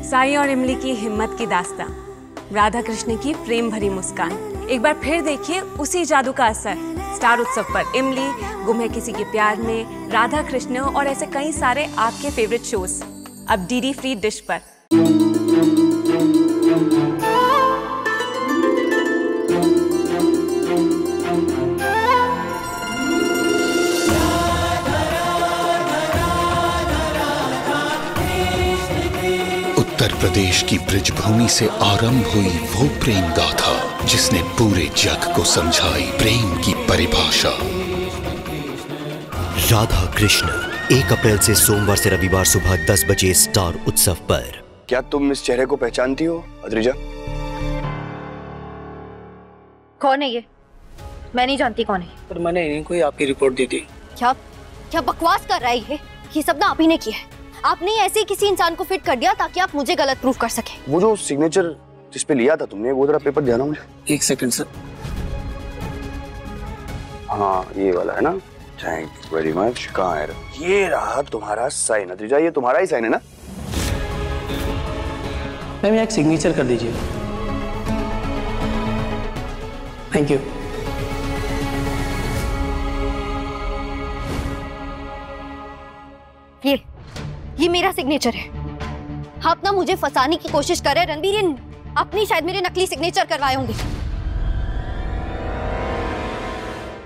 साई और इमली की हिम्मत की दास्तां, राधा कृष्ण की प्रेम भरी मुस्कान। एक बार फिर देखिए उसी जादू का असर स्टार उत्सव पर। इमली, गुम है किसी के प्यार में, राधा कृष्ण और ऐसे कई सारे आपके फेवरेट शोज अब डीडी फ्री डिश पर। उत्तर प्रदेश की ब्रजभूमि से आरंभ हुई वो प्रेम गाथा जिसने पूरे जग को समझाई प्रेम की परिभाषा। राधा कृष्ण 1 अप्रैल से सोमवार से रविवार सुबह 10 बजे स्टार उत्सव पर। क्या तुम इस चेहरे को पहचानती हो अद्रिजा? कौन है ये? मैं नहीं जानती कौन है। पर मैंने इन्हीं को ही आपकी रिपोर्ट दी थी। क्या क्या बकवास कर रहा है ये सब ना आप ही ने किया है। आपने ऐसे किसी इंसान को फिट कर दिया ताकि आप मुझे गलत प्रूफ कर सके। वो जो सिग्नेचर जिस पे लिया था तुमने, वो जरा पेपर दिया ना मुझे। 1 सेकंड सर। हाँ ये वाला है ना, थैंक यू वेरी मच। कहाँ है? ये रहा तुम्हारा साइन अद्रिजा, ये तुम्हारा ही साइन है ना? मैम एक सिग्नेचर कर दीजिए। Thank you. ये मेरा सिग्नेचर है। आप ना मुझे फंसाने की कोशिश कर रहे हैं रणबीर। अपनी शायद मेरे नकली सिग्नेचर करवाए होंगे।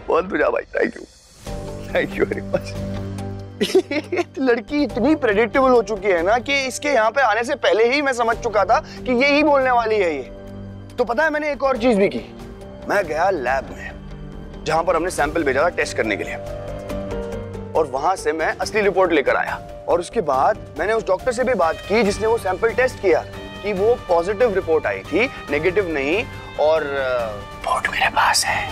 बहुत बुरा भाई, थैंक यू वेरी मच। लड़की इतनी प्रेडिक्टेबल हो चुकी है ना कि इसके यहाँ पे आने से पहले ही मैं समझ चुका था कि ये ही बोलने वाली है ये। तो पता है मैंने एक और चीज भी की। मैं गया लैब में जहां पर हमने सैंपल भेजा था टेस्ट करने के लिए, और वहां से मैं असली रिपोर्ट लेकर आया। और उसके बाद मैंने उस डॉक्टर से भी बात की जिसने वो सैंपल टेस्ट किया कि वो पॉजिटिव रिपोर्ट आई थी, नेगेटिव नहीं। और रिपोर्ट मेरे पास है।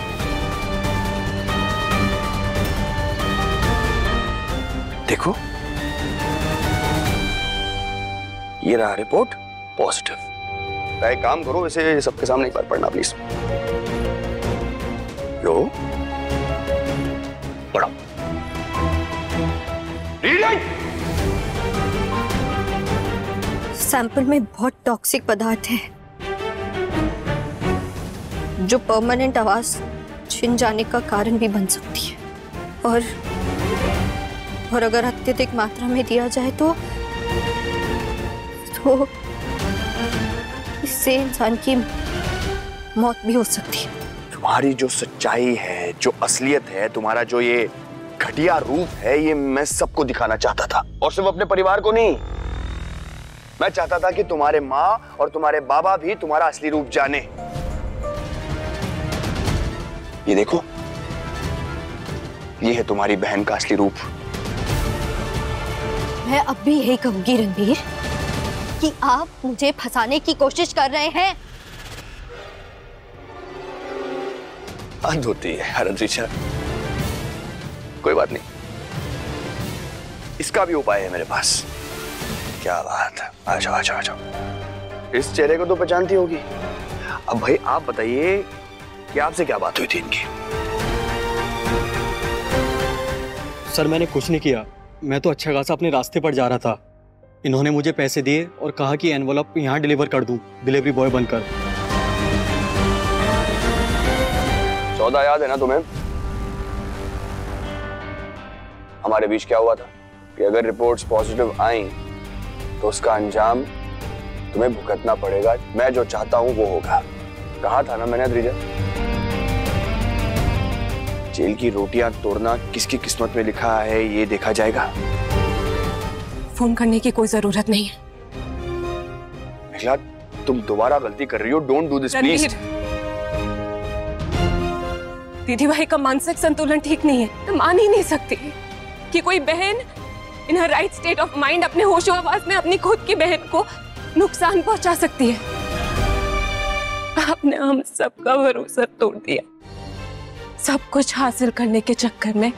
देखो ये रहा रिपोर्ट पॉजिटिव। एक काम करो, वैसे सबके सामने एक बार पढ़ना प्लीज। लो पढ़ो। सैंपल में बहुत टॉक्सिक पदार्थ है जो परमानेंट आवाज छिन जाने का कारण भी बन सकती है, और अगर अत्यधिक मात्रा में दिया जाए तो इससे इंसान की मौत भी हो सकती है। तुम्हारी जो सच्चाई है, जो असलियत है, तुम्हारा जो ये घटिया रूप है, ये मैं सबको दिखाना चाहता था, और सिर्फ अपने परिवार को नहीं। मैं चाहता था कि तुम्हारे माँ और तुम्हारे बाबा भी तुम्हारा असली रूप जाने। ये देखो, ये है तुम्हारी बहन का असली रूप। मैं अब भी यही कहूंगी रणबीर कि आप मुझे फंसाने की कोशिश कर रहे हैं। हद होती है अद्रिजा। कोई बात नहीं, इसका भी उपाय है मेरे पास। क्या बात है, आ जाओ आ जाओ आ जाओ। इस चेहरे को तो पहचानती होगी। अब भाई आप बताइए कि आपसे क्या बात हुई थी इनकी? सर मैंने कुछ नहीं किया, मैं तो अच्छा खासा अपने रास्ते पर जा रहा था। इन्होंने मुझे पैसे दिए और कहा कि एनवलप यहाँ डिलीवर कर दूं, डिलीवरी बॉय बनकर। सौदा याद है ना तुम्हें? हमारे बीच क्या हुआ था कि अगर रिपोर्ट्स पॉजिटिव आई तो उसका अंजाम तुम्हें भुगतना पड़ेगा। मैं जो चाहता हूं वो होगा। कहा था ना मैंने अद्रिजा, जेल की रोटियां तोड़ना किसकी किस्मत में लिखा है ये देखा जाएगा। फोन करने की कोई जरूरत नहीं है। महिला, तुम दोबारा गलती कर रही हो। Don't do this please. दीदी भाई का मानसिक संतुलन ठीक नहीं है। मैं मान ही नहीं सकती कि कोई बहन इन हर राइट स्टेट ऑफ माइंड अपने होशो आवाज में अपनी खुद की बहन को नुकसान पहुंचा सकती है। आपने हम सबका भरोसा तोड़ दिया। सब कुछ हासिल करने के चक्कर में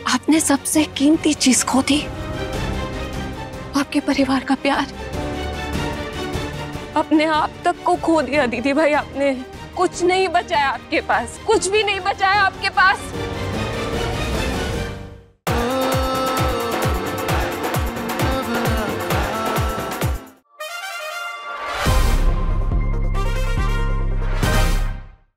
आपने सबसे कीमती चीज खो दी, आपके परिवार का प्यार। अपने आप तक को खो दिया दीदी भाई आपने। कुछ नहीं बचाया आपके पास, कुछ भी नहीं बचाया आपके पास।